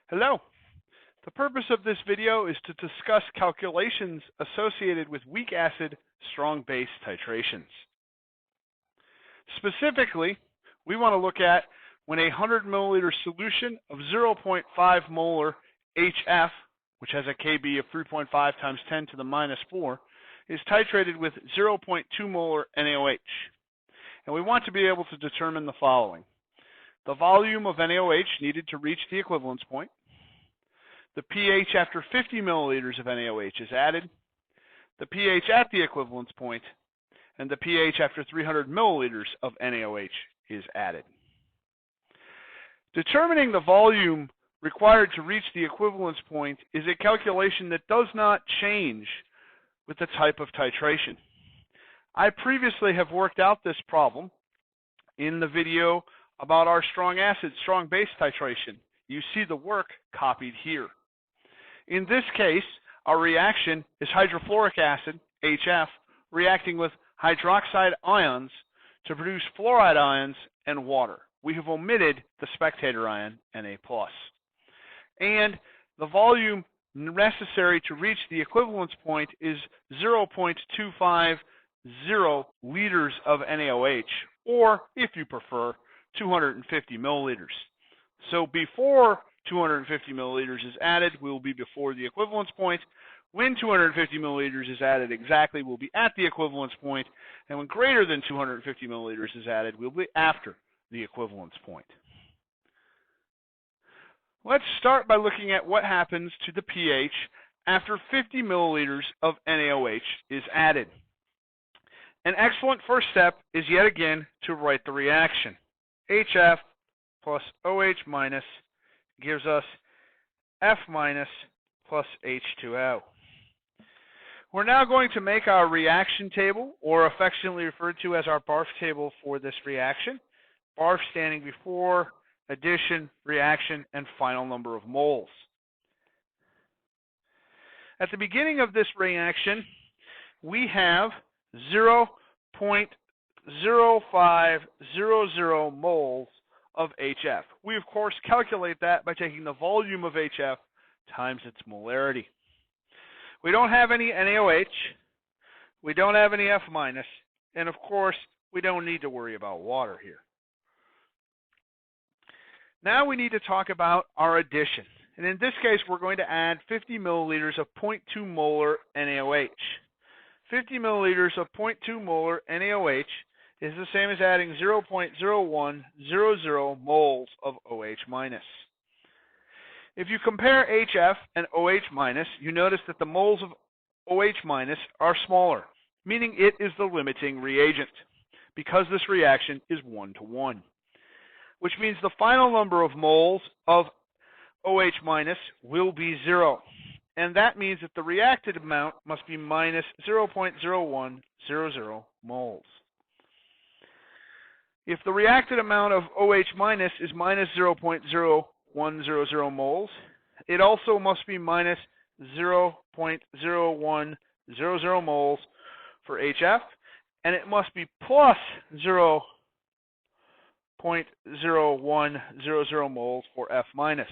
Hello. The purpose of this video is to discuss calculations associated with weak acid, strong base titrations. Specifically, we want to look at when a 100 milliliter solution of 0.5 molar HF, which has a Kb of 3.5 times 10 to the minus 4, is titrated with 0.2 molar NaOH. And we want to be able to determine the following: the volume of NaOH needed to reach the equivalence point, the pH after 50 milliliters of NaOH is added, the pH at the equivalence point, and the pH after 300 milliliters of NaOH is added. Determining the volume required to reach the equivalence point is a calculation that does not change with the type of titration. I previously have worked out this problem in the video about our strong acid, strong base titration. You see the work copied here. In this case, our reaction is hydrofluoric acid, HF, reacting with hydroxide ions to produce fluoride ions and water. We have omitted the spectator ion, Na+. And the volume necessary to reach the equivalence point is 0.250 liters of NaOH, or, if you prefer, 250 milliliters. So before 250 milliliters is added, we will be before the equivalence point. When 250 milliliters is added exactly, we'll be at the equivalence point. And when greater than 250 milliliters is added, we'll be after the equivalence point. Let's start by looking at what happens to the pH after 50 milliliters of NaOH is added. An excellent first step is yet again to write the reaction. HF plus OH minus gives us F minus plus H2O. We're now going to make our reaction table, or affectionately referred to as our BARF table for this reaction. BARF standing before addition, reaction, and final number of moles. At the beginning of this reaction, we have 0.0500 moles of HF. We, of course, calculate that by taking the volume of HF times its molarity. We don't have any NaOH, we don't have any F minus, and of course, we don't need to worry about water here. Now we need to talk about our addition. And in this case, we're going to add 50 milliliters of 0.2 molar NaOH. 50 milliliters of 0.2 molar NaOH is the same as adding 0.0100 moles of OH minus. If you compare HF and OH minus, you notice that the moles of OH minus are smaller, meaning it is the limiting reagent, because this reaction is 1-to-1, which means the final number of moles of OH minus will be 0. And that means that the reacted amount must be minus 0.0100 moles. If the reacted amount of OH minus is minus 0.0100 moles, it also must be minus 0.0100 moles for HF, and it must be plus 0.0100 moles for F minus.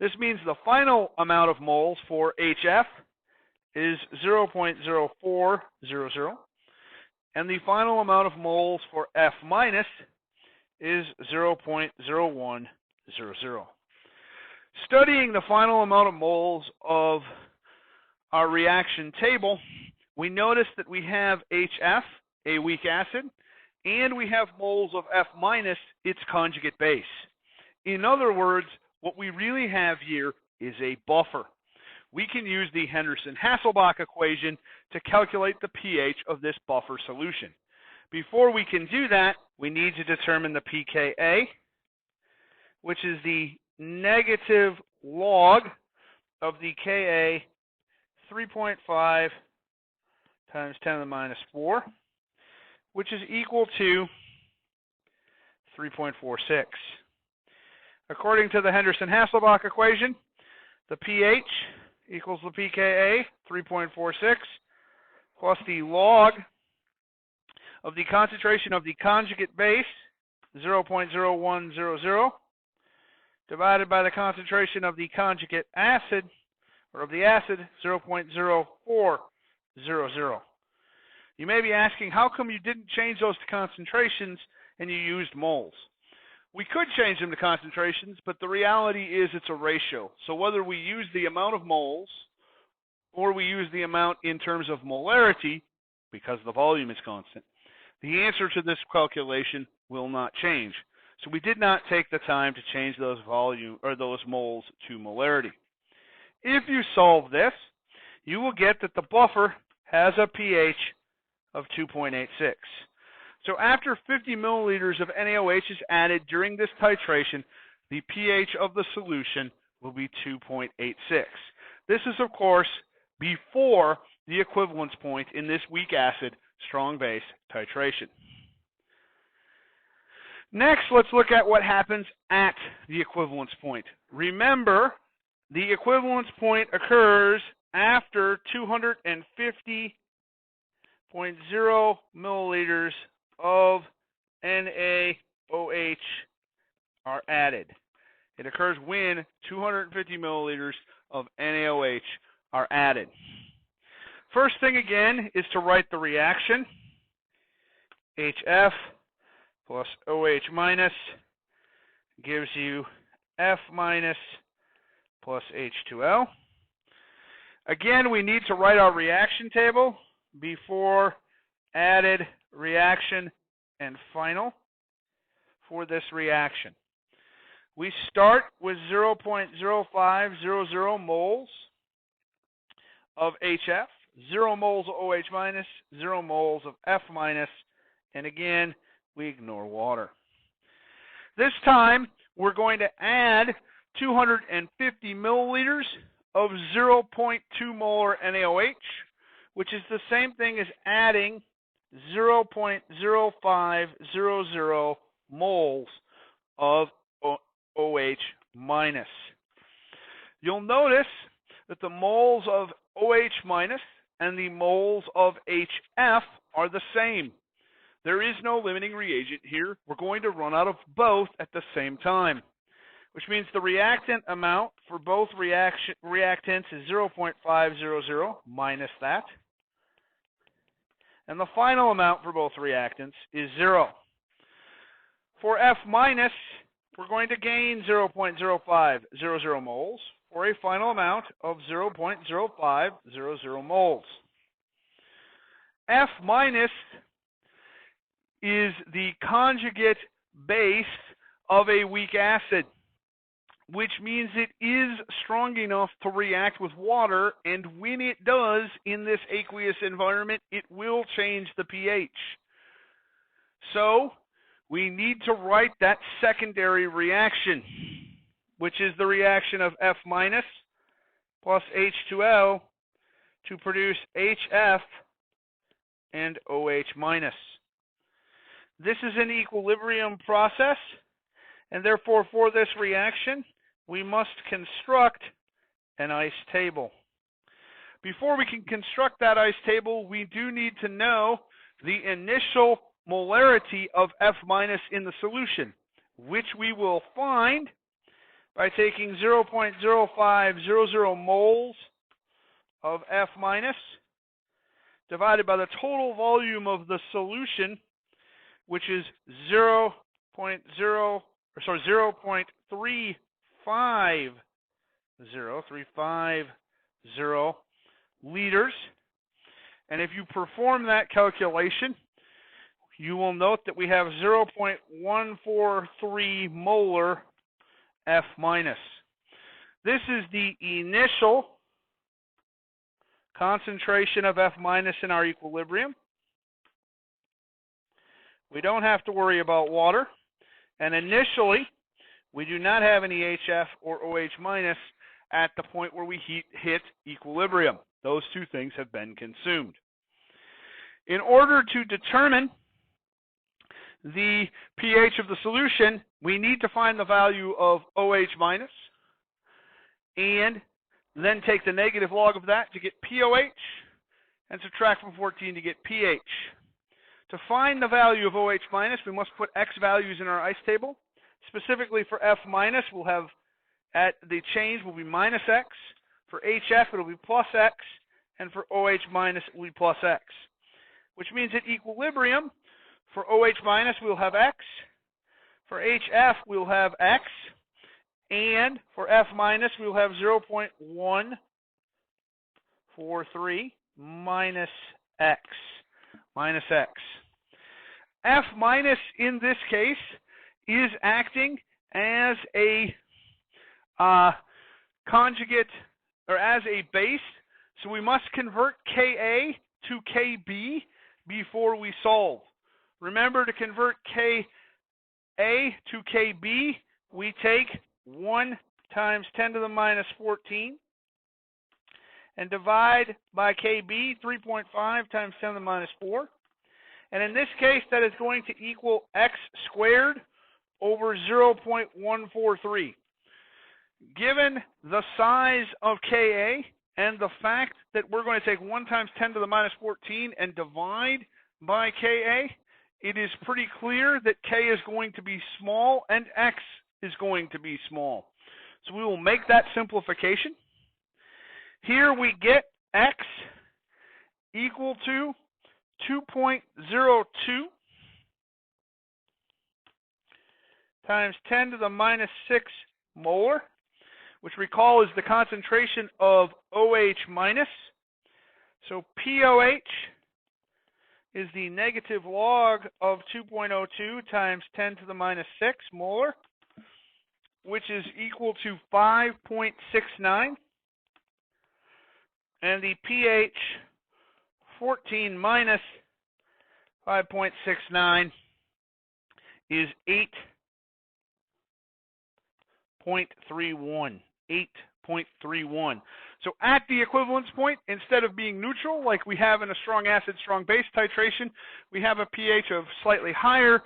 This means the final amount of moles for HF is 0.0400, and the final amount of moles for F minus is 0.0100. Studying the final amount of moles of our reaction table, we notice that we have HF, a weak acid, and we have moles of F minus, its conjugate base. In other words, what we really have here is a buffer. We can use the Henderson-Hasselbalch equation to calculate the pH of this buffer solution. Before we can do that, we need to determine the pKa, which is the negative log of the Ka 3.5 times 10 to the minus 4, which is equal to 3.46. According to the Henderson-Hasselbalch equation, the pH equals the pKa, 3.46, plus the log of the concentration of the conjugate base, 0.0100, divided by the concentration of the conjugate acid, or of the acid, 0.0400. You may be asking, how come you didn't change those to concentrations and you used moles? We could change them to concentrations, but the reality is it's a ratio. So whether we use the amount of moles or we use the amount in terms of molarity, because the volume is constant, the answer to this calculation will not change. So we did not take the time to change those those moles to molarity. If you solve this, you will get that the buffer has a pH of 2.86. So after 50 milliliters of NaOH is added during this titration, the pH of the solution will be 2.86. This is, of course, before the equivalence point in this weak acid, strong base titration. Next, let's look at what happens at the equivalence point. Remember, the equivalence point occurs after 250.0 milliliters of NaOH are added. It occurs when 250 milliliters of NaOH are added. First thing again is to write the reaction. HF plus OH minus gives you F minus plus H2O. Again, we need to write our reaction table before added, reaction, and final for this reaction. We start with 0.0500 moles of HF, 0 moles of OH minus, 0 moles of F minus, and again, we ignore water. This time, we're going to add 250 milliliters of 0.2 molar NaOH, which is the same thing as adding 0.0500 moles of OH minus. You'll notice that the moles of OH minus and the moles of HF are the same. There is no limiting reagent here. We're going to run out of both at the same time, which means the reactant amount for both reactants is 0.500 minus that. And the final amount for both reactants is 0. For F minus, we're going to gain 0.0500 moles for a final amount of 0.0500 moles. F minus is the conjugate base of a weak acid, which means it is strong enough to react with water, and when it does in this aqueous environment, it will change the pH. So we need to write that secondary reaction, which is the reaction of F minus plus H2O to produce HF and OH minus. This is an equilibrium process, and therefore for this reaction, we must construct an ice table. Before we can construct that ice table, we do need to know the initial molarity of F minus in the solution, which we will find by taking 0.0500 moles of F minus divided by the total volume of the solution, which is 0.350 liters. And if you perform that calculation, you will note that we have 0.143 molar F minus. This is the initial concentration of F minus in our equilibrium. We don't have to worry about water. And initially, we do not have any HF or OH minus at the point where we hit equilibrium. Those two things have been consumed. In order to determine the pH of the solution, we need to find the value of OH minus and then take the negative log of that to get POH and subtract from 14 to get pH. To find the value of OH minus, we must put X values in our ice table. Specifically for F minus, we'll have at the change will be minus X. For HF, it'll be plus X. And for OH minus, it will be plus X. Which means at equilibrium, for OH minus, we'll have X. For HF, we'll have X. And for F minus, we'll have 0.143 minus X. Minus X. F minus, in this case, is acting as a conjugate, or as a base. So we must convert Ka to Kb before we solve. Remember, to convert Ka to Kb, we take 1 times 10 to the minus 14 and divide by Kb, 3.5 times 10 to the minus 4. And in this case, that is going to equal X squared over 0.143. Given the size of Ka and the fact that we're going to take 1 times 10 to the minus 14 and divide by Ka, it is pretty clear that K is going to be small and X is going to be small. So we will make that simplification. Here we get X equal to 2.02 times 10 to the minus 6 molar, which recall is the concentration of OH minus. So POH is the negative log of 2.02 times 10 to the minus 6 molar, which is equal to 5.69. And the pH 14 minus 5.69 is 8.31. 8.31. So at the equivalence point, instead of being neutral like we have in a strong acid, strong base titration, we have a pH of slightly higher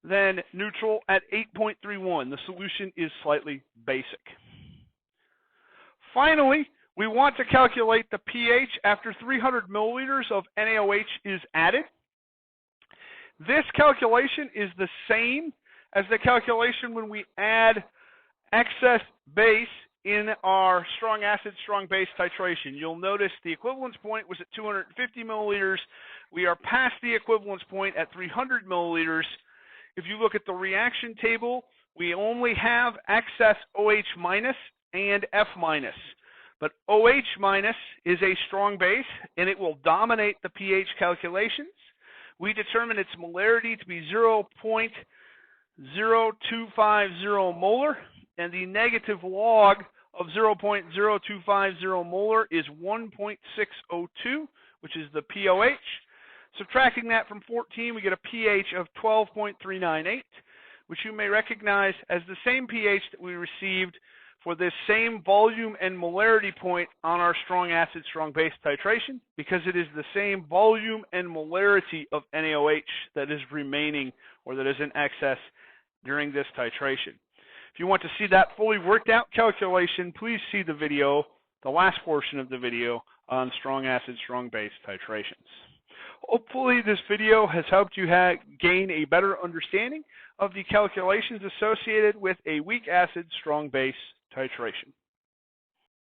than neutral at 8.31. The solution is slightly basic. Finally, we want to calculate the pH after 300 milliliters of NaOH is added. This calculation is the same as the calculation when we add excess base in our strong acid, strong base titration. You'll notice the equivalence point was at 250 milliliters. We are past the equivalence point at 300 milliliters. If you look at the reaction table, we only have excess OH minus and F minus. But OH minus is a strong base, and it will dominate the pH calculations. We determine its molarity to be 0.0250 molar, and the negative log of 0.0250 molar is 1.602, which is the POH. Subtracting that from 14, we get a pH of 12.398, which you may recognize as the same pH that we received for this same volume and molarity point on our strong acid, strong base titration, because it is the same volume and molarity of NaOH that is remaining, or that is in excess during this titration. If you want to see that fully worked out calculation, please see the video, the last portion of the video, on strong acid, strong base titrations. Hopefully this video has helped you gain a better understanding of the calculations associated with a weak acid, strong base titration.